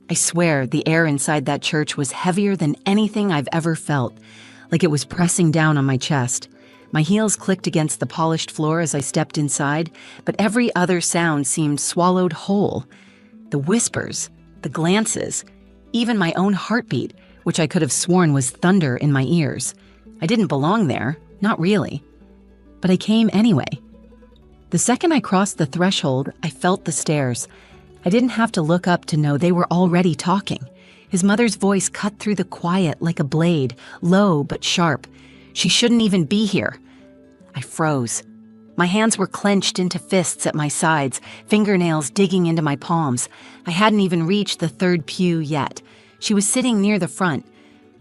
I swear the air inside that church was heavier than anything I've ever felt, like it was pressing down on my chest. My heels clicked against the polished floor as I stepped inside, but every other sound seemed swallowed whole. The whispers, the glances, even my own heartbeat, which I could have sworn was thunder in my ears. I didn't belong there, not really. But I came anyway. The second I crossed the threshold, I felt the stares. I didn't have to look up to know they were already talking. His mother's voice cut through the quiet like a blade, low but sharp. She shouldn't even be here. I froze. My hands were clenched into fists at my sides, fingernails digging into my palms. I hadn't even reached the third pew yet. She was sitting near the front,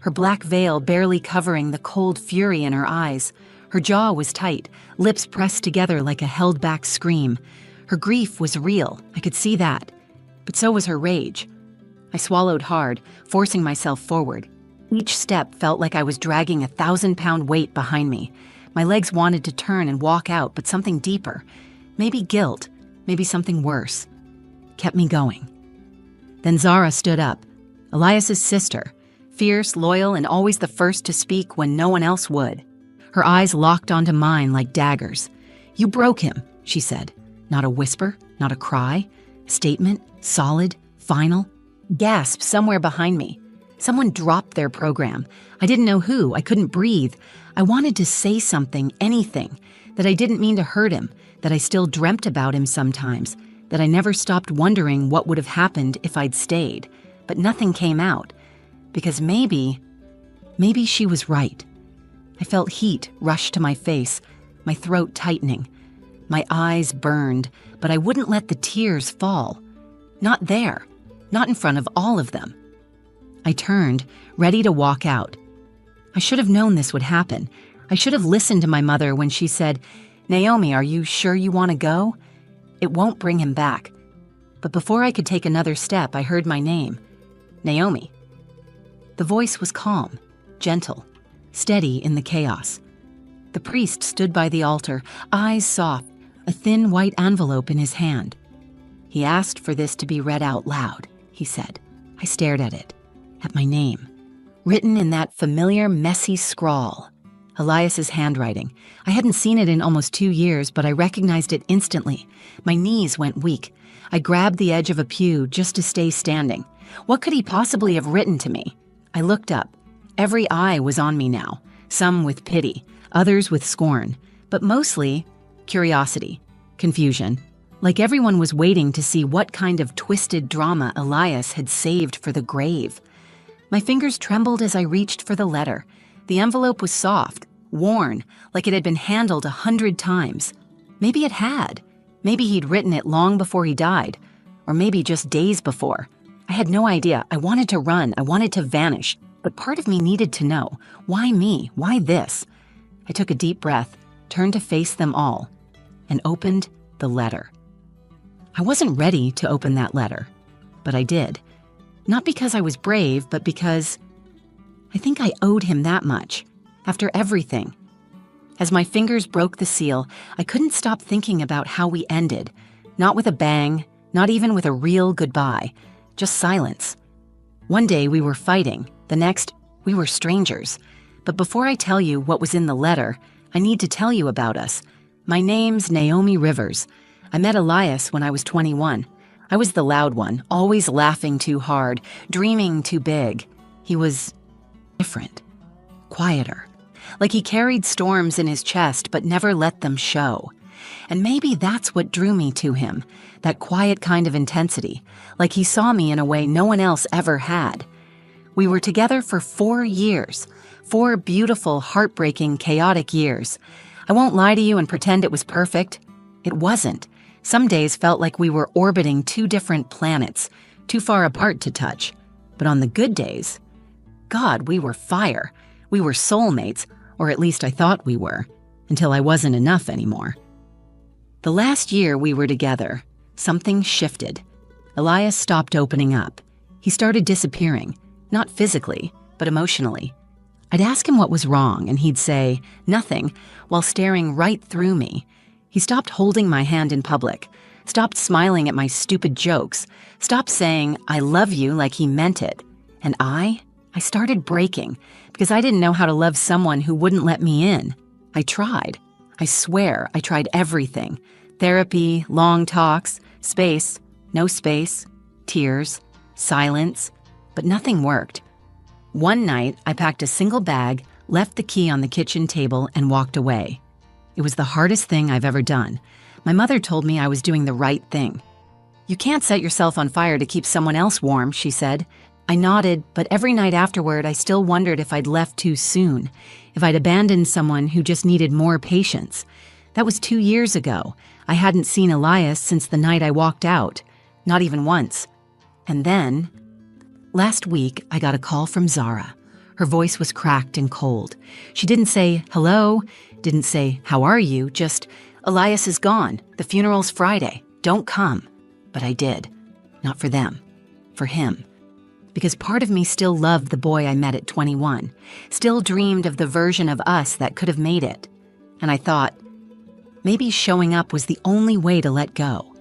her black veil barely covering the cold fury in her eyes. Her jaw was tight, lips pressed together like a held-back scream. Her grief was real, I could see that. But so was her rage. I swallowed hard, forcing myself forward. Each step felt like I was dragging a 1,000-pound weight behind me. My legs wanted to turn and walk out, but something deeper, maybe guilt, maybe something worse, kept me going. Then Zara stood up, Elias's sister, fierce, loyal, and always the first to speak when no one else would. Her eyes locked onto mine like daggers. "You broke him," she said. Not a whisper, not a cry. Statement, solid, final. Gasp somewhere behind me. Someone dropped their program. I didn't know who. I couldn't breathe. I wanted to say something, anything, that I didn't mean to hurt him, that I still dreamt about him sometimes, that I never stopped wondering what would have happened if I'd stayed. But nothing came out. Because maybe she was right. I felt heat rush to my face, my throat tightening. My eyes burned, but I wouldn't let the tears fall. Not there. Not in front of all of them. I turned, ready to walk out. I should have known this would happen. I should have listened to my mother when she said, "Naomi, are you sure you want to go? It won't bring him back." But before I could take another step, I heard my name. Naomi. The voice was calm, gentle, steady in the chaos. The priest stood by the altar, eyes soft, a thin white envelope in his hand. "He asked for this to be read out loud," he said. I stared at it, at my name, written in that familiar, messy scrawl. Elias's handwriting. I hadn't seen it in almost 2 years, but I recognized it instantly. My knees went weak. I grabbed the edge of a pew just to stay standing. What could he possibly have written to me? I looked up. Every eye was on me now, some with pity, others with scorn, but mostly curiosity, confusion, like everyone was waiting to see what kind of twisted drama Elias had saved for the grave. My fingers trembled as I reached for the letter. The envelope was soft, worn, like it had been handled 100 times. Maybe it had. Maybe he'd written it long before he died, or maybe just days before. I had no idea. I wanted to run. I wanted to vanish. But part of me needed to know. Why me? Why this? I took a deep breath, turned to face them all, and opened the letter. I wasn't ready to open that letter, but I did. Not because I was brave, but because I think I owed him that much, after everything. As my fingers broke the seal, I couldn't stop thinking about how we ended. Not with a bang, not even with a real goodbye, just silence. One day we were fighting, the next we were strangers. But before I tell you what was in the letter, I need to tell you about us. My name's Naomi Rivers. I met Elias when I was 21. I was the loud one, always laughing too hard, dreaming too big. He was different, quieter, like he carried storms in his chest but never let them show. And maybe that's what drew me to him, that quiet kind of intensity, like he saw me in a way no one else ever had. We were together for 4 years, 4 beautiful, heartbreaking, chaotic years. I won't lie to you and pretend it was perfect. It wasn't. Some days felt like we were orbiting 2 different planets, too far apart to touch. But on the good days, God, we were fire. We were soulmates, or at least I thought we were, until I wasn't enough anymore. The last year we were together, something shifted. Elias stopped opening up. He started disappearing, not physically, but emotionally. I'd ask him what was wrong, and he'd say, "Nothing," while staring right through me. He stopped holding my hand in public, stopped smiling at my stupid jokes, stopped saying, "I love you," like he meant it. And I started breaking because I didn't know how to love someone who wouldn't let me in. I tried. I swear I tried everything. Therapy, long talks, space, no space, tears, silence, but nothing worked. One night, I packed a single bag, left the key on the kitchen table, and walked away. It was the hardest thing I've ever done. My mother told me I was doing the right thing. "You can't set yourself on fire to keep someone else warm," she said. I nodded, but every night afterward, I still wondered if I'd left too soon, if I'd abandoned someone who just needed more patience. That was 2 years ago. I hadn't seen Elias since the night I walked out, not even once. And then, last week, I got a call from Zara. Her voice was cracked and cold. She didn't say, "Hello," didn't say, "How are you?" Just, "Elias is gone. The funeral's Friday. Don't come." But I did. Not for them. For him. Because part of me still loved the boy I met at 21, still dreamed of the version of us that could have made it. And I thought, maybe showing up was the only way to let go.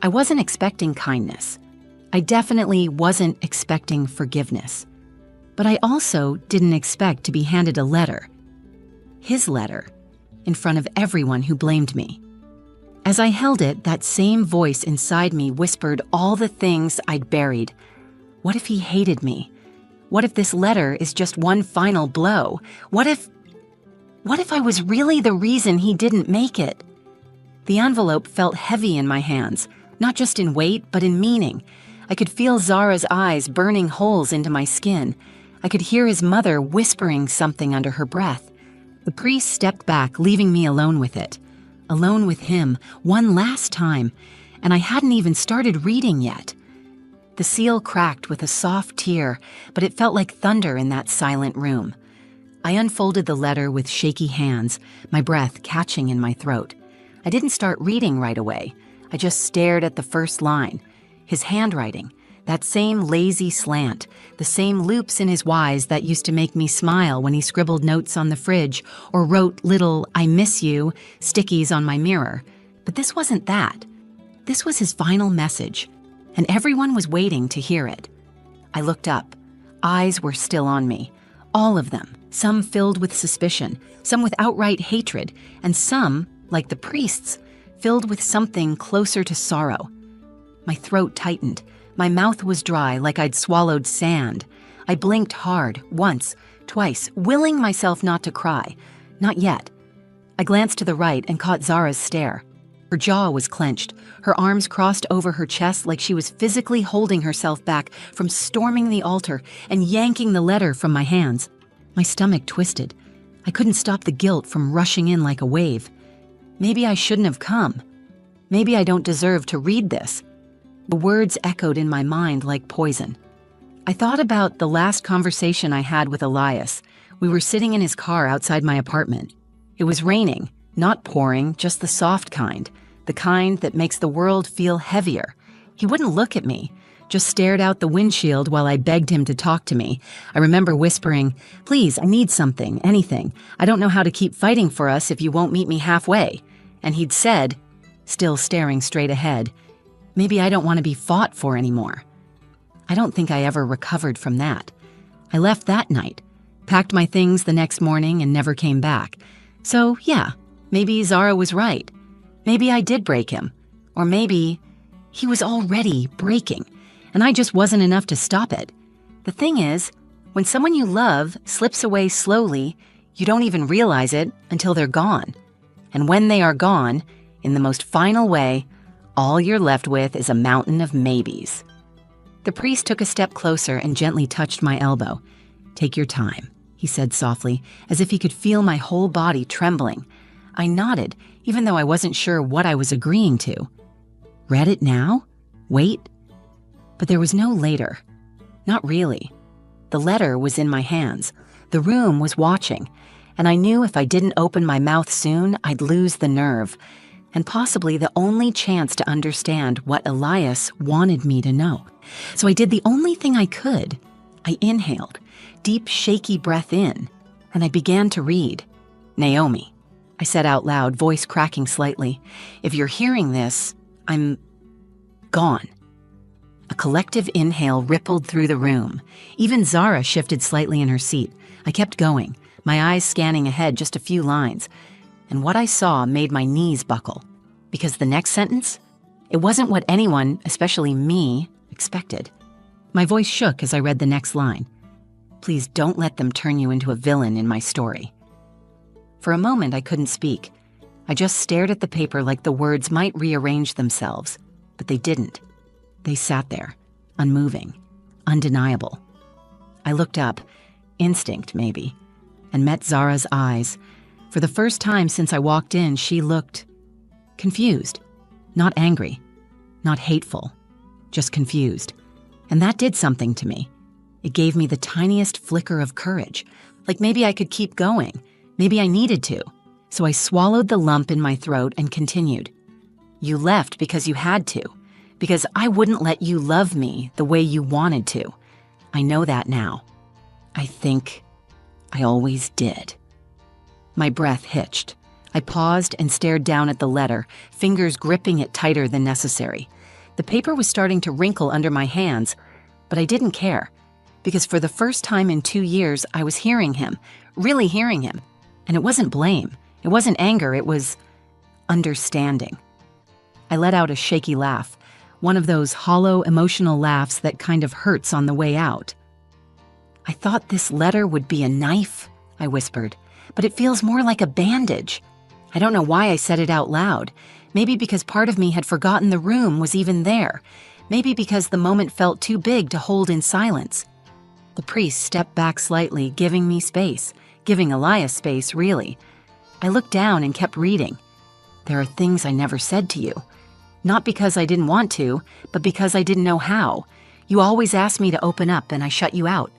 I wasn't expecting kindness. I definitely wasn't expecting forgiveness. But I also didn't expect to be handed a letter. His letter, in front of everyone who blamed me. As I held it, that same voice inside me whispered all the things I'd buried. What if he hated me? What if this letter is just one final blow? What if I was really the reason he didn't make it? The envelope felt heavy in my hands, not just in weight, but in meaning. I could feel Zara's eyes burning holes into my skin. I could hear his mother whispering something under her breath. The priest stepped back, leaving me alone with it. Alone with him, one last time, and I hadn't even started reading yet. The seal cracked with a soft tear, but it felt like thunder in that silent room. I unfolded the letter with shaky hands, my breath catching in my throat. I didn't start reading right away. I just stared at the first line. His handwriting, that same lazy slant, the same loops in his Y's that used to make me smile when he scribbled notes on the fridge or wrote little "I miss you" stickies on my mirror. But this wasn't that. This was his final message. And everyone was waiting to hear it. I looked up. Eyes were still on me. All of them. Some filled with suspicion, some with outright hatred, and some, like the priest's, filled with something closer to sorrow. My throat tightened. My mouth was dry like I'd swallowed sand. I blinked hard, once, twice, willing myself not to cry. Not yet. I glanced to the right and caught Zara's stare. Her jaw was clenched, her arms crossed over her chest like she was physically holding herself back from storming the altar and yanking the letter from my hands. My stomach twisted. I couldn't stop the guilt from rushing in like a wave. Maybe I shouldn't have come. Maybe I don't deserve to read this. The words echoed in my mind like poison. I thought about the last conversation I had with Elias. We were sitting in his car outside my apartment. It was raining. Not pouring, just the soft kind, the kind that makes the world feel heavier. He wouldn't look at me, just stared out the windshield while I begged him to talk to me. I remember whispering, "Please, I need something, anything. I don't know how to keep fighting for us if you won't meet me halfway." And he'd said, still staring straight ahead, "Maybe I don't want to be fought for anymore." I don't think I ever recovered from that. I left that night, packed my things the next morning, and never came back. So, yeah. Maybe Zara was right. Maybe I did break him. Or maybe he was already breaking, and I just wasn't enough to stop it. The thing is, when someone you love slips away slowly, you don't even realize it until they're gone. And when they are gone, in the most final way, all you're left with is a mountain of maybes. The priest took a step closer and gently touched my elbow. "Take your time," he said softly, as if he could feel my whole body trembling. I nodded, even though I wasn't sure what I was agreeing to. Read it now? Wait? But there was no later. Not really. The letter was in my hands. The room was watching. And I knew if I didn't open my mouth soon, I'd lose the nerve. And possibly the only chance to understand what Elias wanted me to know. So I did the only thing I could. I inhaled, deep, shaky breath in, and I began to read. "Naomi," I said out loud, voice cracking slightly. "If you're hearing this, I'm gone. A collective inhale rippled through the room. Even Zara shifted slightly in her seat. I kept going, my eyes scanning ahead just a few lines, and what I saw made my knees buckle. Because the next sentence? It wasn't what anyone, especially me, expected. My voice shook as I read the next line. Please don't let them turn you into a villain in my story. For a moment, I couldn't speak. I just stared at the paper like the words might rearrange themselves, but they didn't. They sat there, unmoving, undeniable. I looked up, instinct maybe, and met Zara's eyes. For the first time since I walked in, she looked confused. Not angry, not hateful, just confused. And that did something to me. It gave me the tiniest flicker of courage, like maybe I could keep going, maybe I needed to. So I swallowed the lump in my throat and continued. You left because you had to, because I wouldn't let you love me the way you wanted to. I know that now. I think I always did. My breath hitched. I paused and stared down at the letter, fingers gripping it tighter than necessary. The paper was starting to wrinkle under my hands, but I didn't care, because for the first time in 2 years, I was hearing him, really hearing him. And it wasn't blame, it wasn't anger, it was understanding. I let out a shaky laugh, one of those hollow, emotional laughs that kind of hurts on the way out. I thought this letter would be a knife, I whispered, but it feels more like a bandage. I don't know why I said it out loud. Maybe because part of me had forgotten the room was even there. Maybe because the moment felt too big to hold in silence. The priest stepped back slightly, giving me space, giving Elias space, really. I looked down and kept reading. There are things I never said to you. Not because I didn't want to, but because I didn't know how. You always asked me to open up and I shut you out.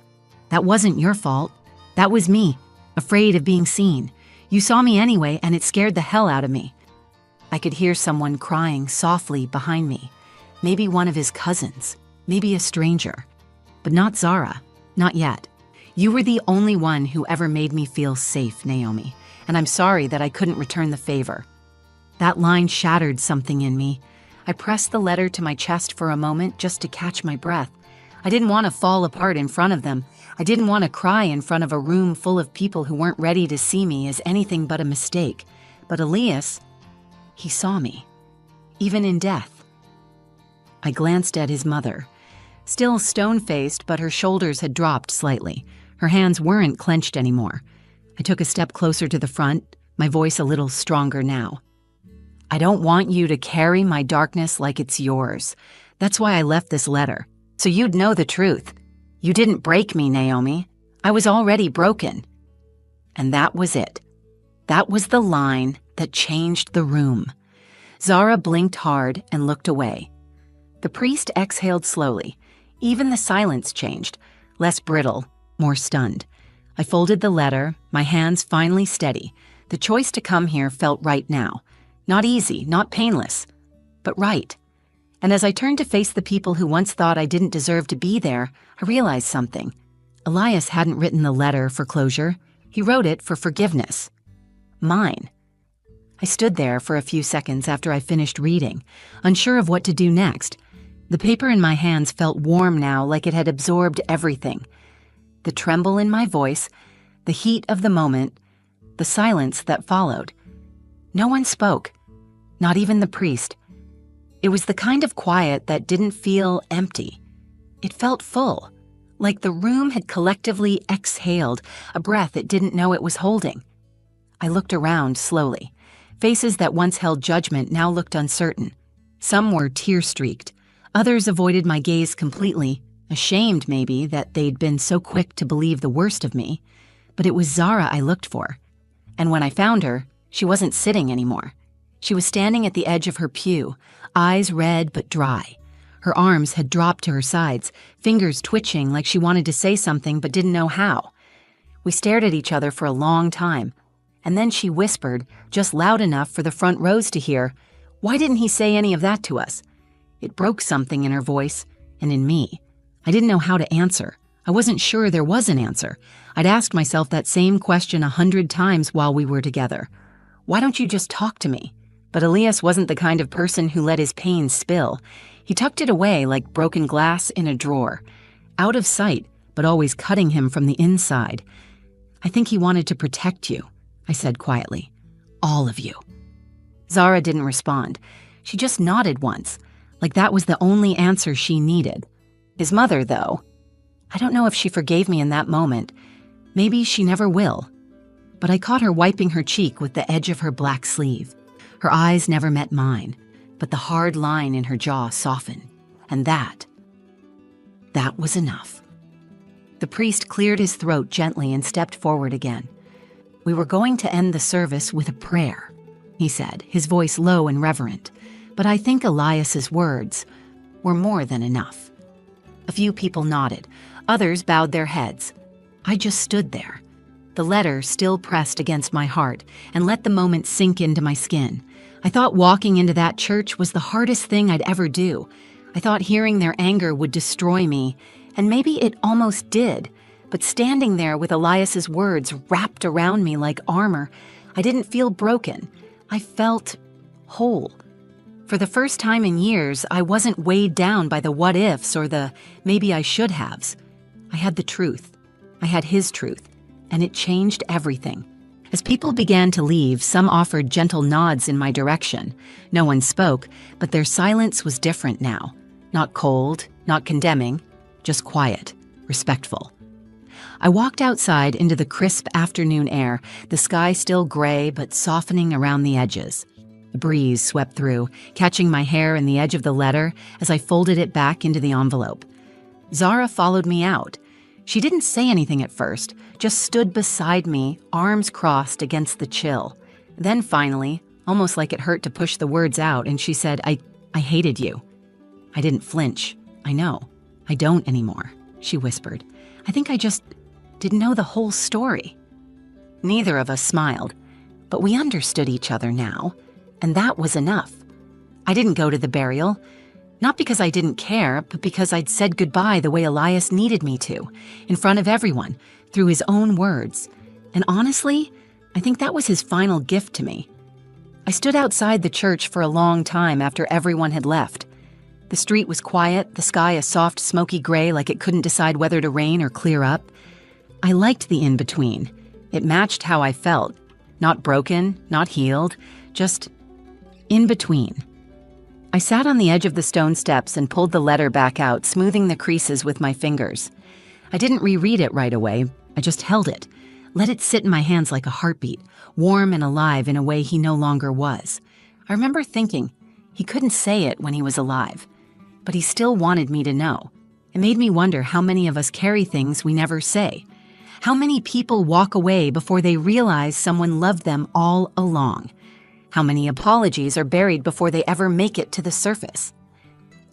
That wasn't your fault. That was me, afraid of being seen. You saw me anyway, and it scared the hell out of me. I could hear someone crying softly behind me. Maybe one of his cousins, maybe a stranger. But not Zara, not yet. You were the only one who ever made me feel safe, Naomi, and I'm sorry that I couldn't return the favor. That line shattered something in me. I pressed the letter to my chest for a moment just to catch my breath. I didn't want to fall apart in front of them. I didn't want to cry in front of a room full of people who weren't ready to see me as anything but a mistake. But Elias, he saw me, even in death. I glanced at his mother, still stone-faced, but her shoulders had dropped slightly. Her hands weren't clenched anymore. I took a step closer to the front, my voice a little stronger now. I don't want you to carry my darkness like it's yours. That's why I left this letter, so you'd know the truth. You didn't break me, Naomi. I was already broken. And that was it. That was the line that changed the room. Zara blinked hard and looked away. The priest exhaled slowly. Even the silence changed, less brittle, more stunned. I folded the letter, my hands finally steady. The choice to come here felt right now. Not easy, not painless, but right. And as I turned to face the people who once thought I didn't deserve to be there, I realized something. Elias hadn't written the letter for closure. He wrote it for forgiveness. Mine. I stood there for a few seconds after I finished reading, unsure of what to do next. The paper in my hands felt warm now, like it had absorbed everything. The tremble in my voice, the heat of the moment, the silence that followed. No one spoke, not even the priest. It was the kind of quiet that didn't feel empty. It felt full, like the room had collectively exhaled, a breath it didn't know it was holding. I looked around slowly. Faces that once held judgment now looked uncertain. Some were tear-streaked. Others avoided my gaze completely, ashamed maybe that they'd been so quick to believe the worst of me. But it was Zara I looked for. And when I found her, she wasn't sitting anymore. She was standing at the edge of her pew, eyes red but dry. Her arms had dropped to her sides, fingers twitching like she wanted to say something but didn't know how. We stared at each other for a long time, and then she whispered, just loud enough for the front rows to hear, "Why didn't he say any of that to us?" It broke something in her voice and in me. I didn't know how to answer. I wasn't sure there was an answer. I'd asked myself that same question 100 times while we were together. Why don't you just talk to me? But Elias wasn't the kind of person who let his pain spill. He tucked it away like broken glass in a drawer, out of sight, but always cutting him from the inside. "I think he wanted to protect you," I said quietly. "All of you." Zara didn't respond. She just nodded once, like that was the only answer she needed. His mother, though, I don't know if she forgave me in that moment. Maybe she never will. But I caught her wiping her cheek with the edge of her black sleeve. Her eyes never met mine, but the hard line in her jaw softened. And that was enough. The priest cleared his throat gently and stepped forward again. "We were going to end the service with a prayer," he said, his voice low and reverent. But I think Elias's words were more than enough. A few people nodded. Others bowed their heads. I just stood there, the letter still pressed against my heart, and let the moment sink into my skin. I thought walking into that church was the hardest thing I'd ever do. I thought hearing their anger would destroy me, and maybe it almost did. But standing there with Elias's words wrapped around me like armor, I didn't feel broken. I felt whole. For the first time in years, I wasn't weighed down by the what-ifs or the maybe I should-haves. I had the truth. I had his truth, and it changed everything. As people began to leave, some offered gentle nods in my direction. No one spoke, but their silence was different now. Not cold, not condemning, just quiet, respectful. I walked outside into the crisp afternoon air, the sky still gray but softening around the edges. The breeze swept through, catching my hair and the edge of the letter as I folded it back into the envelope. Zara followed me out. She didn't say anything at first, just stood beside me, arms crossed against the chill. Then finally, almost like it hurt to push the words out, and she said, I hated you." I didn't flinch. "I know. I don't anymore," she whispered. "I think I just didn't know the whole story." Neither of us smiled, but we understood each other now, and that was enough. I didn't go to the burial. Not because I didn't care, but because I'd said goodbye the way Elias needed me to, in front of everyone, through his own words. And honestly, I think that was his final gift to me. I stood outside the church for a long time after everyone had left. The street was quiet, the sky a soft, smoky gray like it couldn't decide whether to rain or clear up. I liked the in-between. It matched how I felt. Not broken, not healed, just in between. I sat on the edge of the stone steps and pulled the letter back out, smoothing the creases with my fingers. I didn't reread it right away. I just held it, let it sit in my hands like a heartbeat, warm and alive in a way he no longer was. I remember thinking, he couldn't say it when he was alive, but he still wanted me to know. It made me wonder how many of us carry things we never say. How many people walk away before they realize someone loved them all along? How many apologies are buried before they ever make it to the surface?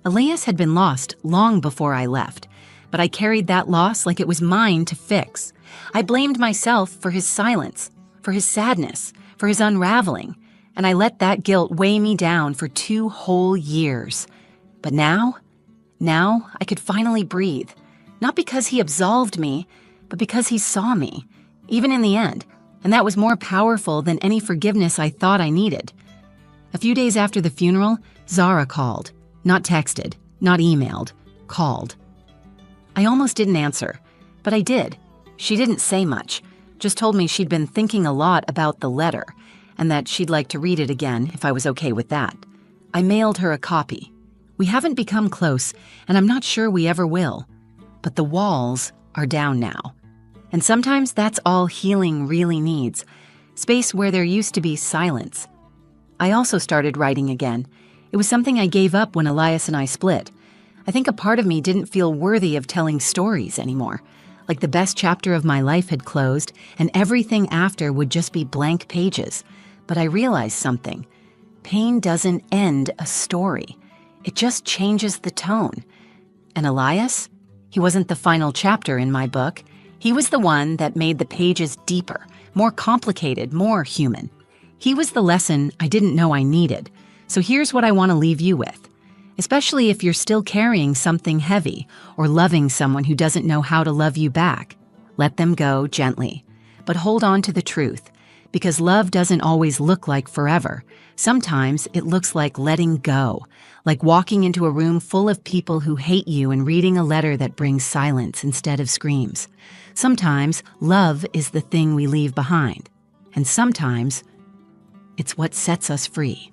Elias had been lost long before I left, but I carried that loss like it was mine to fix. I blamed myself for his silence, for his sadness, for his unraveling, and I let that guilt weigh me down for 2 whole years. But now I could finally breathe, not because he absolved me, but because he saw me, even in the end. And that was more powerful than any forgiveness I thought I needed. A few days after the funeral, Zara called. Not texted, not emailed, called. I almost didn't answer, but I did. She didn't say much, just told me she'd been thinking a lot about the letter, and that she'd like to read it again if I was okay with that. I mailed her a copy. We haven't become close, and I'm not sure we ever will. But the walls are down now. And sometimes that's all healing really needs, space where there used to be silence. I also started writing again. It was something I gave up when Elias and I split. I think a part of me didn't feel worthy of telling stories anymore, like the best chapter of my life had closed and everything after would just be blank pages. But I realized something. Pain doesn't end a story. It just changes the tone. And Elias? He wasn't the final chapter in my book. He was the one that made the pages deeper, more complicated, more human. He was the lesson I didn't know I needed. So here's what I want to leave you with. Especially if you're still carrying something heavy or loving someone who doesn't know how to love you back. Let them go gently. But hold on to the truth, Because love doesn't always look like forever. Sometimes it looks like letting go, like walking into a room full of people who hate you and reading a letter that brings silence instead of screams. Sometimes love is the thing we leave behind. And sometimes it's what sets us free.